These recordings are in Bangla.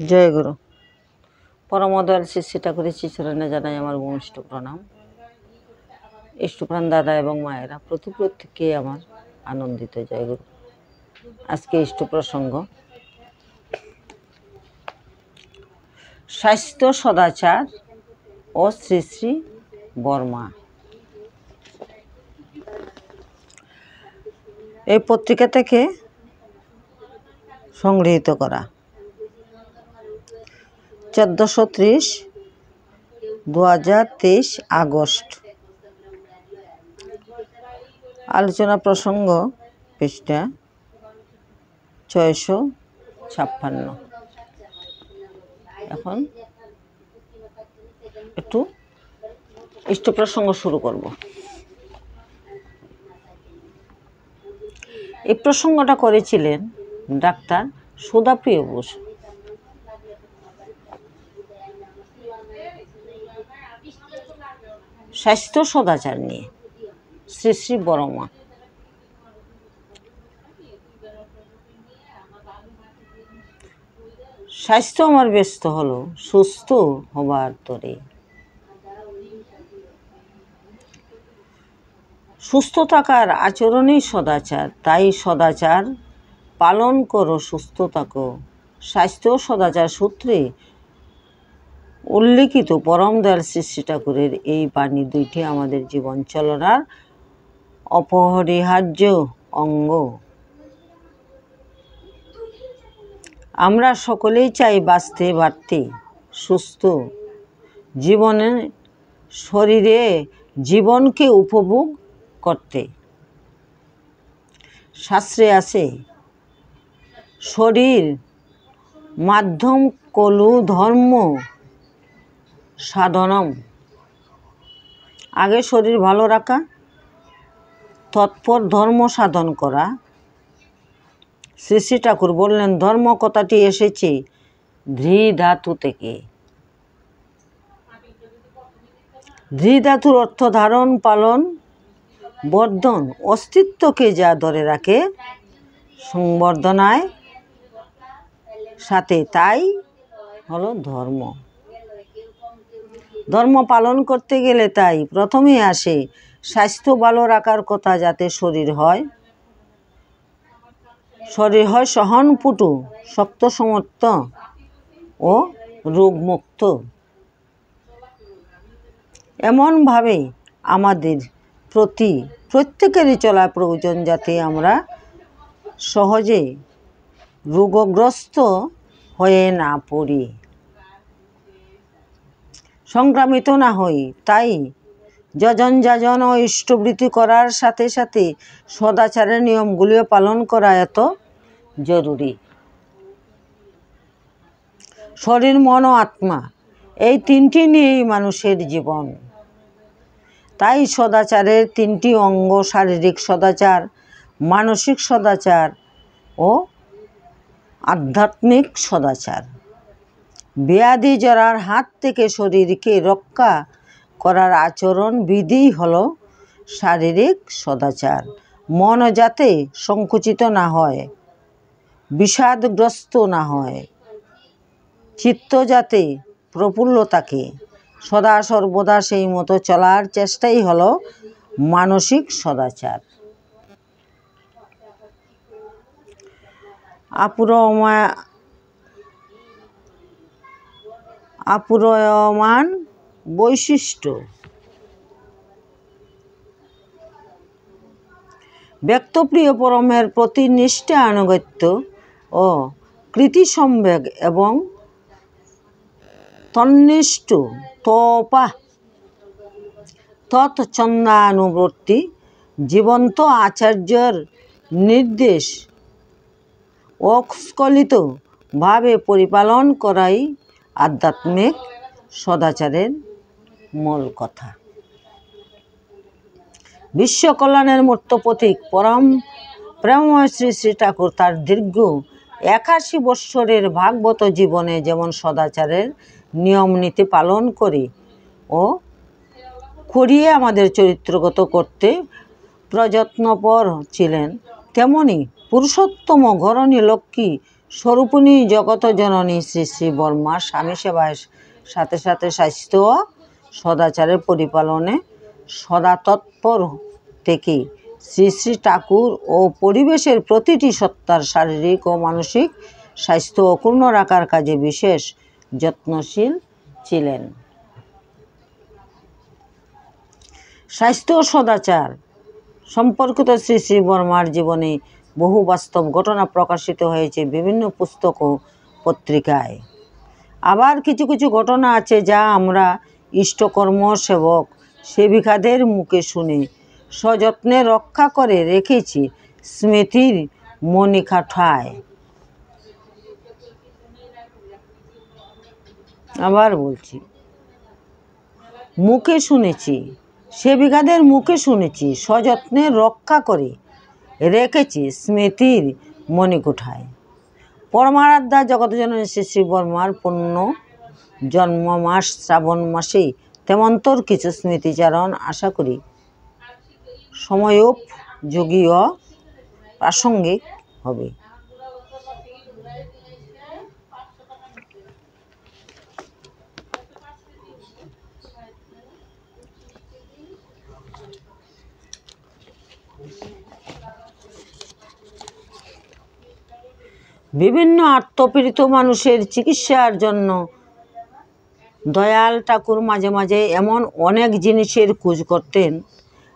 জয় গুরু। পরমদয়াল শ্রী শ্রী ঠাকুরের শ্রীচরণে জানাই আমার ভূমিষ্ঠ প্রণাম। ইষ্টপ্রাণ দাদা এবং মায়েরা প্রত্যেককে আমার আনন্দিত জয় গুরু। আজকে ইষ্ট প্রসঙ্গ স্বাস্থ্য সদাচার ও শ্রী শ্রী বর্মা। এই পত্রিকা থেকে সংগৃহীত করা। 1430 2023 আগস্ট। আলোচনা প্রসঙ্গ পৃষ্ঠা 656। এখন একটু ইষ্ট প্রসঙ্গ শুরু করব। এই প্রসঙ্গটা করেছিলেন ডাক্তার সুধাপ্রিয় বোস। স্বাস্থ্য সদাচার নিয়ে শ্রী শ্রী বর্মা। স্বাস্থ্য আমার ব্যস্ত হলো সুস্থ হবার তরে। সুস্থ থাকার আচরণেই সদাচার, তাই সদাচার পালন করো সুস্থ থাকো। স্বাস্থ্য সদাচার সূত্রে উল্লিখিত পরম দয়াল শ্রী শ্রী ঠাকুরের এই বাণী দুইটি আমাদের জীবন চলনার অপরিহার্য অঙ্গ। আমরা সকলেই চাই বাড়তে সুস্থ জীবনে, শরীরে জীবনকে উপভোগ করতে। শাস্ত্রে আছে শরীর মাধ্যম কলু ধর্ম সাধনম। আগে শরীর ভালো রাখা, তৎপর ধর্ম সাধন করা। শ্রী শ্রী ঠাকুর বললেন ধর্ম কথাটি এসেছে ধৃ ধাতু থেকে। ধৃ ধাতুর অর্থ ধারণ, পালন, বর্ধন, অস্তিত্বকে যা ধরে রাখে সংবর্ধনায় সাথে, তাই হলো ধর্ম। ধর্ম পালন করতে গেলে তাই প্রথমে আসে স্বাস্থ্য ভালো রাখার কথা, যাতে শরীর হয় সহনপুটু, শক্ত সমর্থ ও রোগমুক্ত। এমনভাবে আমাদের প্রত্যেকেরই চলা প্রয়োজন, যাতে আমরা সহজে রোগগ্রস্ত হয়ে না পড়ি, সংক্রামিত না হই। তাই যজন যাজন ও ইষ্টবৃত্তি করার সাথে সাথে সদাচারের নিয়মগুলিও পালন করা এত জরুরি। শরীর, মন ও আত্মা, এই তিনটি নিয়েই মানুষের জীবন। তাই সদাচারের তিনটি অঙ্গ: শারীরিক সদাচার, মানসিক সদাচার ও আধ্যাত্মিক সদাচার। ব্যাধি জরার হাত থেকে শরীরকে রক্ষা করার আচরণ বিধি হল শারীরিক সদাচার। মন যাতে সংকুচিত না হয়, বিষাদগ্রস্ত না হয়, চিত্ত যাতে প্রফুল্ল থাকে, সদা সর্বদা সেই মতো চলার চেষ্টাই হল মানসিক সদাচার। আপুরয়মান বৈশিষ্ট্য: ব্যক্তপ্রিয় পরমের প্রতি নিষ্ঠা, আনুগত্য ও কৃতিসম্বেগ এবং তন্নিষ্ঠ তপা তৎছন্দানুবর্তী জীবন্ত আচার্যের নির্দেশ অস্খলিত ভাবে পরিপালন করাই আধ্যাত্মিক সদাচারের মূল কথা। বিশ্ব কল্যাণের মূর্ত প্রতীক পরম প্রেমময় শ্রী শ্রী ঠাকুর তার দীর্ঘ 81 বৎসরের ভাগবত জীবনে যেমন সদাচারের নিয়ম নীতি পালন করে ও করিয়ে আমাদের চরিত্রগত করতে প্রযত্নপর ছিলেন, তেমনি পুরুষোত্তম ঘরণী লক্ষ্মী স্বরূপিণী জগত জননী শ্রী শ্রী বর্মা স্বামী সেবায় সাথে সাথে স্বাস্থ্য ও সদাচারের পরিপালনে সদা তৎপর থেকে শ্রী শ্রী ঠাকুর ও পরিবেশের প্রতিটি সত্তার শারীরিক ও মানসিক স্বাস্থ্য অক্ষুণ্ণ রাখার কাজে বিশেষ যত্নশীল ছিলেন। স্বাস্থ্য ও সদাচার সম্পর্কিত শ্রী শ্রী বর্মার জীবনে বহু বাস্তব ঘটনা প্রকাশিত হয়েছে বিভিন্ন পুস্তক ও পত্রিকায়। আবার কিছু কিছু ঘটনা আছে যা আমরা ইষ্টকর্ম সেবক সেবিকাদের মুখে শুনে সযত্নে রক্ষা করে রেখেছি স্মৃতির মণিকাঠায়। আবার বলছি, মুখে শুনেছি, সেবিকাদের মুখে শুনেছি, সযত্নে রক্ষা করে রেখেছি স্মৃতির মণিকুঠায়। পরমারাধ্যা জগৎজননী শ্রী শ্রী বর্মার পূর্ণ জন্ম মাস শ্রাবণ মাসেই তেমন্তর কিছু স্মৃতিচারণ আশা করি সময়োপযোগী ও প্রাসঙ্গিক হবে। বিভিন্ন আত্মপীড়িত মানুষের চিকিৎসার জন্য দয়াল ঠাকুর মাঝে মাঝে এমন অনেক জিনিসের খোঁজ করতেন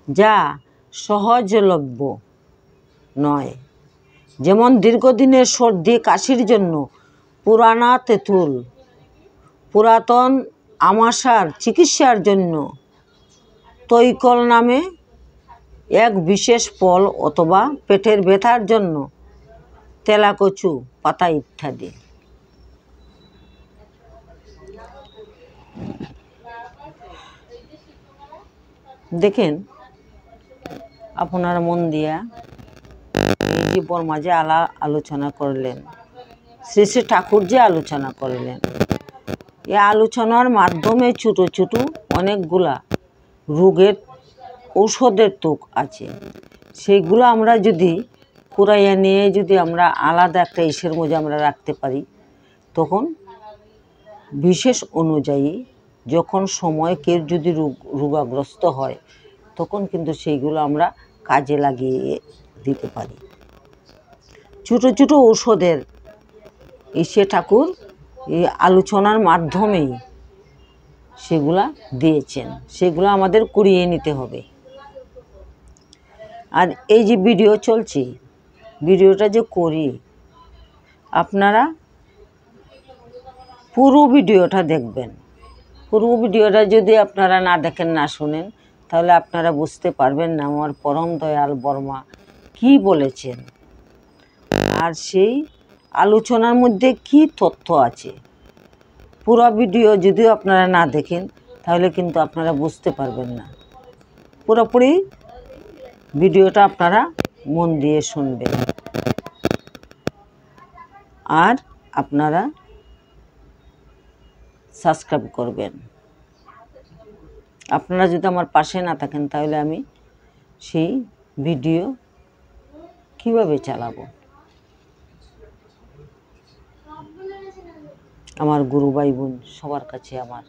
যা সহজলভ্য নয়। যেমন দীর্ঘদিনের সর্দি কাশির জন্য পুরানা তেঁতুল, পুরাতন আমাশার চিকিৎসার জন্য তৈকল নামে এক বিশেষ ফল, অথবা পেটের ব্যথার জন্য তেলাকচু পাতা ইত্যাদি। দেখেন আপনারা মন দিয়া এই যে বর্মা যে আলোচনা করলেন, শ্রী শ্রী ঠাকুর যে আলোচনা করলেন, এই আলোচনার মাধ্যমে ছোট ছোট অনেকগুলা রোগের ঔষধের তুক আছে। সেইগুলো আমরা যদি কুড়াইয়া নিয়ে যদি আমরা আলাদা একটা ইসের মধ্যে আমরা রাখতে পারি, তখন বিশেষ অনুযায়ী যখন সময় কেউ যদি রোগাগ্রস্ত হয়, তখন কিন্তু সেইগুলো আমরা কাজে লাগিয়ে দিতে পারি। ছোটো ছোটো ঔষধের ঈশ্বর ঠাকুর এই আলোচনার মাধ্যমেই সেগুলা দিয়েছেন, সেগুলো আমাদের কুড়িয়ে নিতে হবে। আর এই যে ভিডিও চলছে, ভিডিওটা যে করি, আপনারা পুরো ভিডিওটা দেখবেন। পুরো ভিডিওটা যদি আপনারা না দেখেন, না শুনেন, তাহলে আপনারা বুঝতে পারবেন না আমার পরম দয়াল বর্মা কি বলেছেন, আর সেই আলোচনার মধ্যে কি তথ্য আছে। পুরো ভিডিও যদিও আপনারা না দেখেন, তাহলে কিন্তু আপনারা বুঝতে পারবেন না। পুরোপুরি ভিডিওটা আপনারা মন দিয়ে শুনবেন, আর আপনারা সাবস্ক্রাইব করবেন। আপনারা যদি আমার পাশে না থাকেন, তাহলে আমি সেই ভিডিও কিভাবে চালাবো? আমার গুরু ভাই বোন সবার কাছে আমার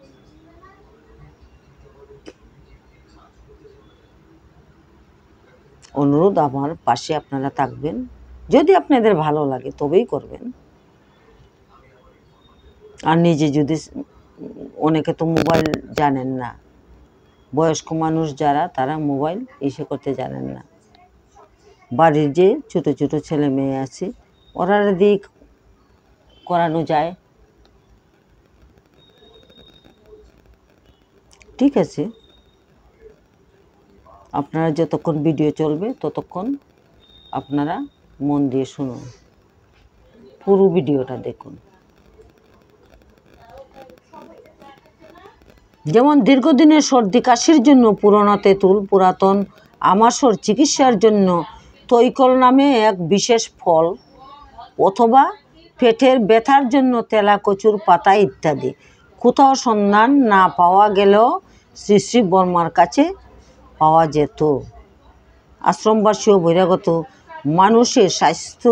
অনুরোধ, আমার পাশে আপনারা থাকবেন। যদি আপনাদের ভালো লাগে তবেই করবেন। আর নিজে যদি, অনেকে তো মোবাইল জানেন না, বয়স্ক মানুষ যারা, তারা মোবাইল এসে করতে জানেন না। বাড়ির যে ছোটো ছোটো ছেলে মেয়ে আছে, ওরা দিয়ে করানো যায়। ঠিক আছে, আপনারা যতক্ষণ ভিডিও চলবে ততক্ষণ আপনারা মন দিয়ে শুনুন, পুরো ভিডিওটা দেখুন। যেমন দীর্ঘদিনের সর্দি কাশির জন্য পুরনো তেঁতুল, পুরাতন আমাশার চিকিৎসার জন্য তৈকল নামে এক বিশেষ ফল, অথবা পেটের ব্যথার জন্য তেলাকচুর পাতা ইত্যাদি কোথাও সন্ধান না পাওয়া গেলেও শ্রী শ্রী বর্মার কাছে পাওয়া যেত। আশ্রমবাসী ও বহিরাগত মানুষের স্বাস্থ্য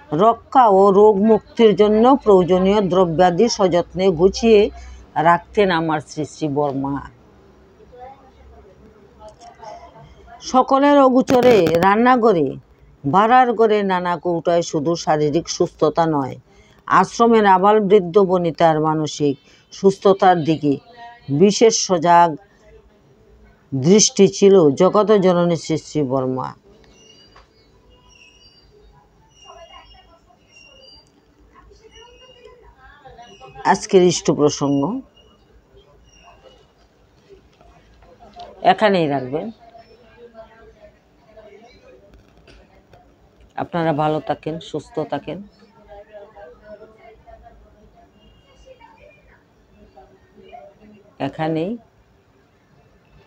রক্ষা ও রোগ মুক্তির জন্য প্রয়োজনীয় দ্রব্যাদি সযত্নে গুছিয়ে রাখতেন আমার শ্রী শ্রী বর্মা। সকলের অগোচরে রান্নাঘরে, ভাড়ার ঘরে নানা কৌটায় শুধু শারীরিক সুস্থতা নয়, আশ্রমের আবাল বৃদ্ধ বনিতার মানসিক সুস্থতার দিকে বিশেষ সজাগ দৃষ্টি ছিল জগত জননী শ্রী শ্রী বর্মা। আজকের ইষ্ট প্রসঙ্গ এখানেই রাখবেন। আপনারা ভালো থাকেন, সুস্থ থাকেন। এখানেই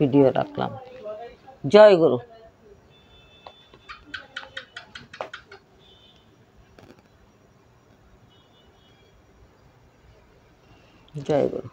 ভিডিও রাখলাম। জয় গুরু। জয় গুরু।